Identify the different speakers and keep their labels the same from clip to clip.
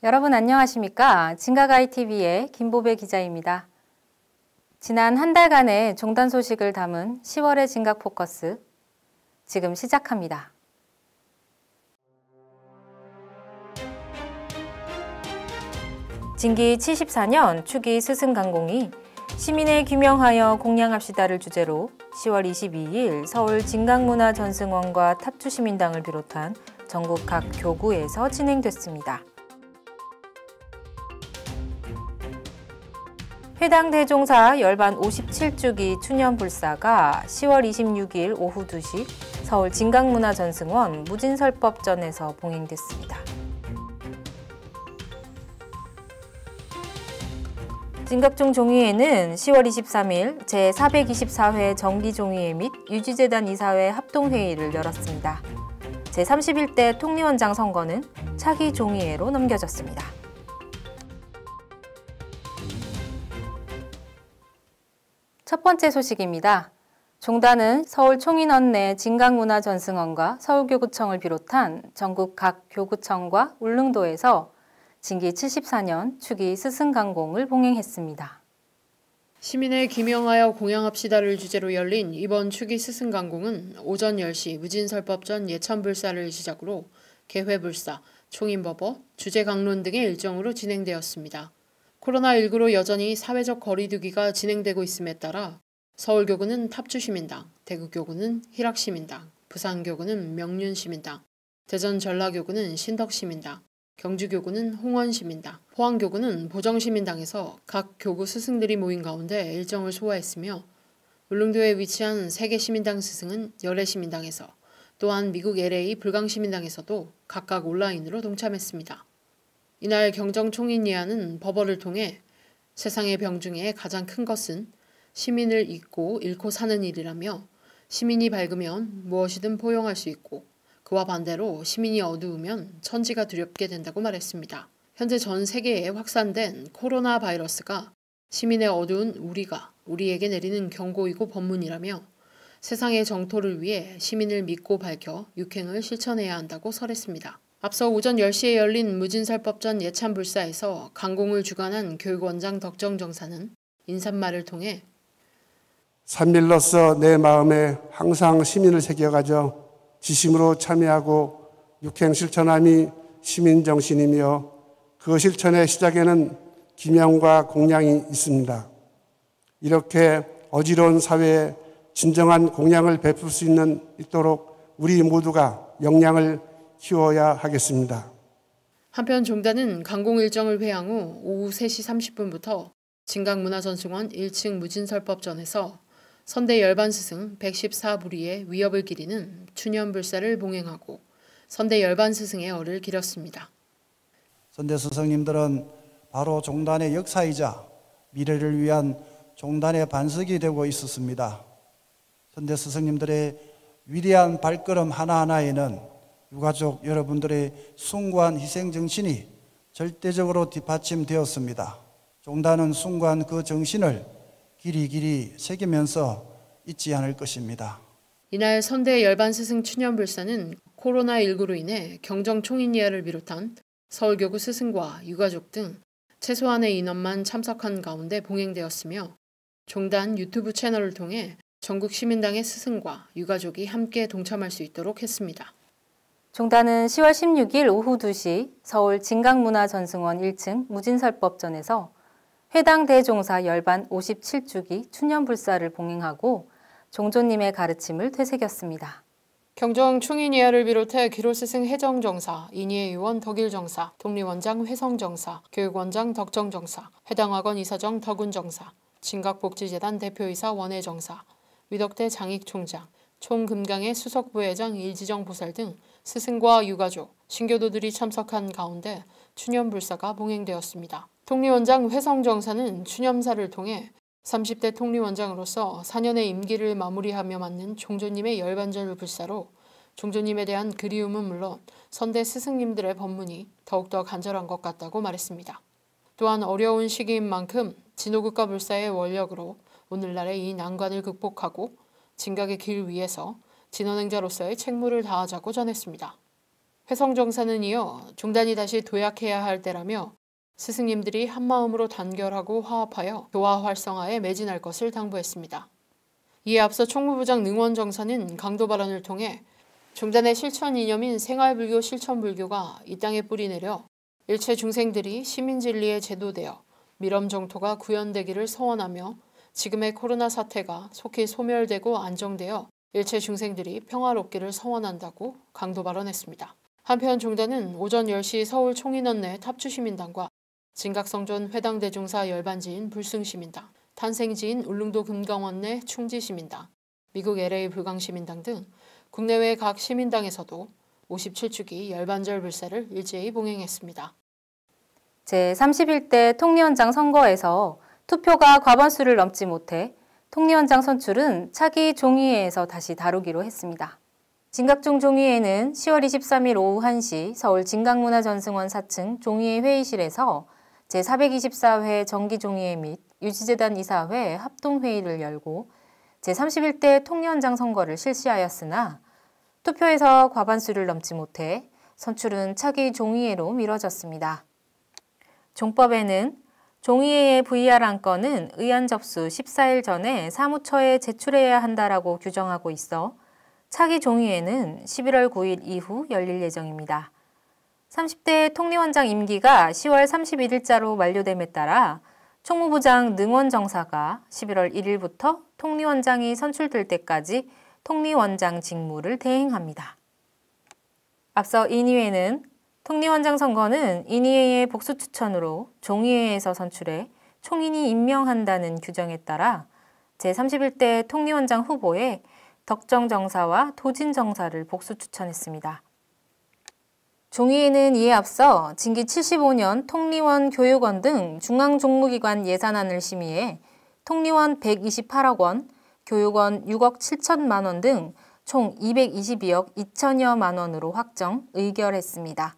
Speaker 1: 여러분 안녕하십니까? 진가가이TV의 김보배 기자입니다. 지난 한 달간의 종단 소식을 담은 10월의 진각포커스 지금 시작합니다. 진기 74년 추기 스승강공이 시민의 규명하여 공양합시다를 주제로 10월 22일 서울 진강문화전승원과 탑주시민당을 비롯한 전국 각 교구에서 진행됐습니다. 해당 대종사 열반 57주기 추념불사가 10월 26일 오후 2시 서울 진강문화전승원 무진설법전에서 봉행됐습니다. 진각종 종의회는 10월 23일 제424회 정기종의회 및 유지재단 이사회 합동회의를 열었습니다. 제31대 통리원장 선거는 차기 종의회로 넘겨졌습니다. 첫 번째 소식입니다. 종단은 서울 총인원 내 진강문화전승원과 서울교구청을 비롯한 전국 각 교구청과 울릉도에서 진기 74년 추기 스승강공을 봉행했습니다.
Speaker 2: 시민의 규명하여 공양합시다를 주제로 열린 이번 추기 스승강공은 오전 10시 무진설법전 예천불사를 시작으로 개회불사, 총인법어, 주제강론 등의 일정으로 진행되었습니다. 코로나19로 여전히 사회적 거리두기가 진행되고 있음에 따라 서울교구는 탑주시민당, 대구교구는 희락시민당, 부산교구는 명륜시민당, 대전 전라교구는 신덕시민당, 경주교구는 홍원시민당, 포항교구는 보정시민당에서 각 교구 스승들이 모인 가운데 일정을 소화했으며 울릉도에 위치한 세계시민당 스승은 열애시민당에서 또한 미국 LA 불광시민당에서도 각각 온라인으로 동참했습니다. 이날 경정총인예하는 법어를 통해 세상의 병 중에 가장 큰 것은 시민을 잊고 잃고 사는 일이라며 시민이 밝으면 무엇이든 포용할 수 있고 그와 반대로 시민이 어두우면 천지가 두렵게 된다고 말했습니다. 현재 전 세계에 확산된 코로나 바이러스가 시민의 어두운 우리에게 내리는 경고이고 법문이라며 세상의 정토를 위해 시민을 믿고 밝혀 육행을 실천해야 한다고 설했습니다. 앞서 오전 10시에 열린 무진설법전 예찬불사에서 강공을 주관한 교육원장 덕정정사는 인사말을 통해
Speaker 3: 산밀로서 내 마음에 항상 시민을 새겨가져 지심으로 참여하고 육행 실천함이 시민정신이며 그 실천의 시작에는 기명과 공양이 있습니다. 이렇게 어지러운 사회에 진정한 공양을 베풀 수 있도록 우리 모두가 역량을 키워야 하겠습니다.
Speaker 2: 한편 종단은 강공 일정을 회항 후 오후 3시 30분부터 진강문화전승원 1층 무진설법전에서 선대 열반 스승 114부리의 위협을 기리는 추념불사를 봉행하고 선대 열반 스승의 얼을 기렸습니다.
Speaker 4: 선대 스승님들은 바로 종단의 역사이자 미래를 위한 종단의 반석이 되고 있었습니다. 선대 스승님들의 위대한 발걸음 하나하나에는 유가족 여러분들의 숭고한 희생정신이 절대적으로 뒷받침되었습니다. 종단은 숭고한 그 정신을 길이 새기면서 잊지 않을 것입니다.
Speaker 2: 이날 선대 열반 스승 추념불사는 코로나19로 인해 경정총인예하를 비롯한 서울교구 스승과 유가족 등 최소한의 인원만 참석한 가운데 봉행되었으며 종단 유튜브 채널을 통해 전국 시민당의 스승과 유가족이 함께 동참할 수 있도록 했습니다.
Speaker 1: 종단은 10월 16일 오후 2시 서울 진강문화전승원 1층 무진설법전에서 해당 대종사 열반 57주기 추념불사를 봉행하고 종조님의 가르침을 되새겼습니다.
Speaker 2: 경정총인예하를 비롯해 기로스승 해정정사, 인예의원 덕일정사, 독립원장 회성정사, 교육원장 덕정정사, 해당 학원 이사정 덕운정사, 진각복지재단 대표이사 원혜정사, 위덕대 장익총장, 총금강의 수석부회장 일지정 보살 등 스승과 유가족, 신교도들이 참석한 가운데 추념불사가 봉행되었습니다. 통리원장 회성정사는 추념사를 통해 30대 통리원장으로서 4년의 임기를 마무리하며 맞는 종조님의 열반절 불사로 종조님에 대한 그리움은 물론 선대 스승님들의 법문이 더욱더 간절한 것 같다고 말했습니다. 또한 어려운 시기인 만큼 진호국가 불사의 원력으로 오늘날의 이 난관을 극복하고 진각의 길 위에서 진언행자로서의 책무를 다하자고 전했습니다. 회성정사는 이어 종단이 다시 도약해야 할 때라며 스승님들이 한마음으로 단결하고 화합하여 교화 활성화에 매진할 것을 당부했습니다. 이에 앞서 총무부장 능원정사는 강도 발언을 통해 종단의 실천 이념인 생활불교 실천불교가 이 땅에 뿌리내려 일체 중생들이 시민진리에 제도되어 밀엄정토가 구현되기를 소원하며 지금의 코로나 사태가 속히 소멸되고 안정되어 일체 중생들이 평화롭기를 소원한다고 강도 발언했습니다. 한편 종단은 오전 10시 서울 총인원 내 탑주시민당과 진각성존 회당대종사 열반지인 불승시민당, 탄생지인 울릉도 금강원 내 충지시민당, 미국 LA 불광시민당 등 국내외 각 시민당에서도 57주기 열반절 불사를 일제히 봉행했습니다.
Speaker 1: 제31대 통리원장 선거에서 투표가 과반수를 넘지 못해 통리원장 선출은 차기 종의회에서 다시 다루기로 했습니다. 진각중 종의회는 10월 23일 오후 1시 서울 진각문화전승원 4층 종의회 회의실에서 제424회 정기종의회 및 유지재단 이사회 합동회의를 열고 제31대 통리원장 선거를 실시하였으나 투표에서 과반수를 넘지 못해 선출은 차기 종의회로 미뤄졌습니다. 종법에는 종의회의 VR 안건은 의안 접수 14일 전에 사무처에 제출해야 한다라고 규정하고 있어 차기 종의회는 11월 9일 이후 열릴 예정입니다. 30대 통리원장 임기가 10월 31일자로 만료됨에 따라 총무부장 능원정사가 11월 1일부터 통리원장이 선출될 때까지 통리원장 직무를 대행합니다. 앞서 인의회는 통리원장 선거는 인의회의 복수 추천으로 종의회에서 선출해 총인이 임명한다는 규정에 따라 제31대 통리원장 후보에 덕정정사와 도진정사를 복수 추천했습니다. 종의회는 이에 앞서 진기 75년 통리원 교육원 등 중앙종무기관 예산안을 심의해 통리원 128억 원, 교육원 6억 7천만 원 등 총 222억 2천여만 원으로 확정, 의결했습니다.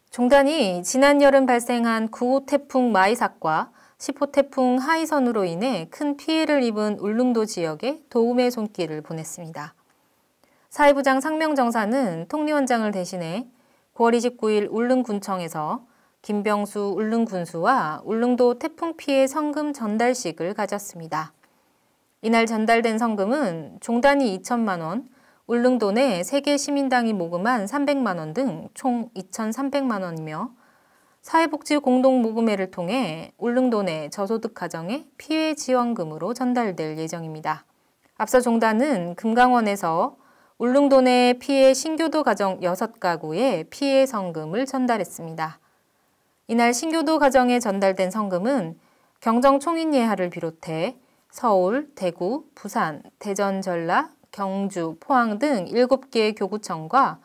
Speaker 1: 종단이 지난 여름 발생한 9호 태풍 마이삭과 10호 태풍 하이선으로 인해 큰 피해를 입은 울릉도 지역에 도움의 손길을 보냈습니다. 사회부장 상명정사는 통리원장을 대신해 9월 29일 울릉군청에서 김병수 울릉군수와 울릉도 태풍 피해 성금 전달식을 가졌습니다. 이날 전달된 성금은 종단이 2천만 원, 울릉도 내 3개 시민당이 모금한 300만 원 등 총 2,300만 원이며 사회복지 공동모금회를 통해 울릉도 내 저소득 가정의 피해 지원금으로 전달될 예정입니다. 앞서 종단은 금강원에서 울릉도 내 피해 신교도 가정 6가구에 피해 성금을 전달했습니다. 이날 신교도 가정에 전달된 성금은 경정 총인예하를 비롯해 서울, 대구, 부산, 대전, 전라, 경주, 포항 등 7개 교구청과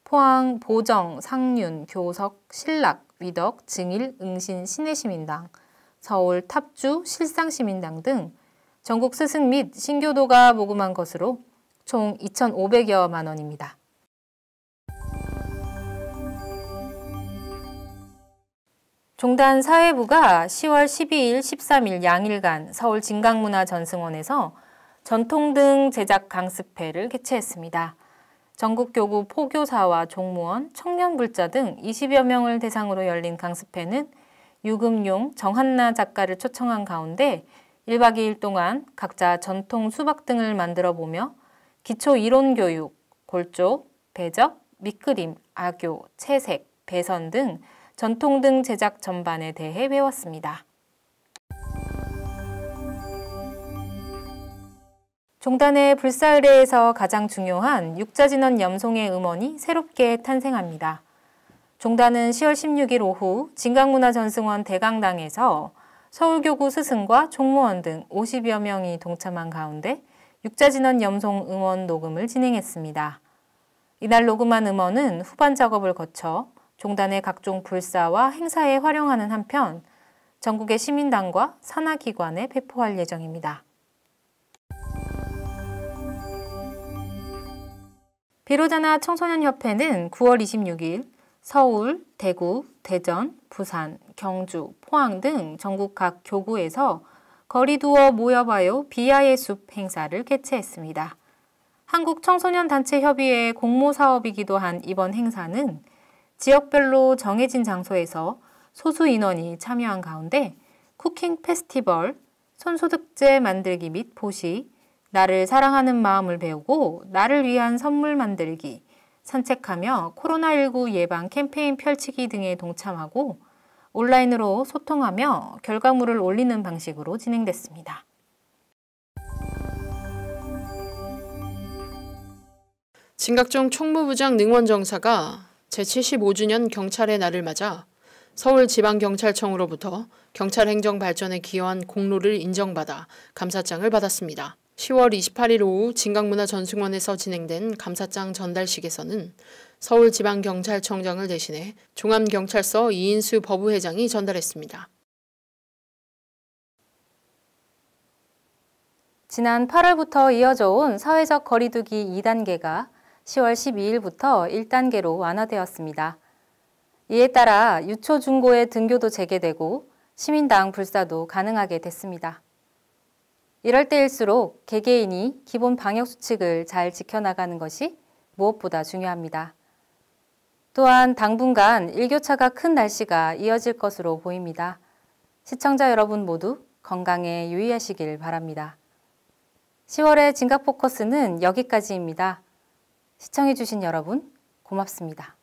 Speaker 1: 포항, 보정, 상륜, 교석, 신락, 위덕, 증일, 응신, 신해시민당, 서울, 탑주, 실상시민당 등 전국 스승 및 신교도가 모금한 것으로 총 2,500여만 원입니다. 종단 사회부가 10월 12일, 13일 양일간 서울 진각문화전승원에서 전통등 제작 강습회를 개최했습니다. 전국 교구 포교사와 종무원, 청년불자 등 20여 명을 대상으로 열린 강습회는 유금용, 정한나 작가를 초청한 가운데 1박 2일 동안 각자 전통 수박 등을 만들어 보며 기초 이론 교육, 골조, 배적, 밑그림, 악교, 채색, 배선 등 전통등 제작 전반에 대해 배웠습니다. 종단의 불사 의례에서 가장 중요한 육자진원 염송의 음원이 새롭게 탄생합니다. 종단은 10월 16일 오후 진각문화전승원 대강당에서 서울교구 스승과 종무원 등 50여 명이 동참한 가운데 육자진원 염송 음원 녹음을 진행했습니다. 이날 녹음한 음원은 후반 작업을 거쳐 종단의 각종 불사와 행사에 활용하는 한편 전국의 시민당과 산하기관에 배포할 예정입니다. 비로자나 청소년협회는 9월 26일 서울, 대구, 대전, 부산, 경주, 포항 등 전국 각 교구에서 거리 두어 모여봐요 비아의 숲 행사를 개최했습니다. 한국청소년단체협의회 공모사업이기도 한 이번 행사는 지역별로 정해진 장소에서 소수 인원이 참여한 가운데 쿠킹 페스티벌, 손소득제 만들기 및 보시, 나를 사랑하는 마음을 배우고 나를 위한 선물 만들기, 산책하며 코로나19 예방 캠페인 펼치기 등에 동참하고 온라인으로 소통하며 결과물을 올리는 방식으로 진행됐습니다.
Speaker 2: 진각종 총무부장 능원정사가 제75주년 경찰의 날을 맞아 서울지방경찰청으로부터 경찰 행정 발전에 기여한 공로를 인정받아 감사장을 받았습니다. 10월 28일 오후 진각문화전승원에서 진행된 감사장 전달식에서는 서울지방경찰청장을 대신해 종암경찰서 이인수 법무회장이 전달했습니다.
Speaker 1: 지난 8월부터 이어져 온 사회적 거리두기 2단계가 10월 12일부터 1단계로 완화되었습니다. 이에 따라 유초 중고의 등교도 재개되고 시민당 불사도 가능하게 됐습니다. 이럴 때일수록 개개인이 기본 방역수칙을 잘 지켜나가는 것이 무엇보다 중요합니다. 또한 당분간 일교차가 큰 날씨가 이어질 것으로 보입니다. 시청자 여러분 모두 건강에 유의하시길 바랍니다. 10월의 진각포커스는 여기까지입니다. 시청해주신 여러분 고맙습니다.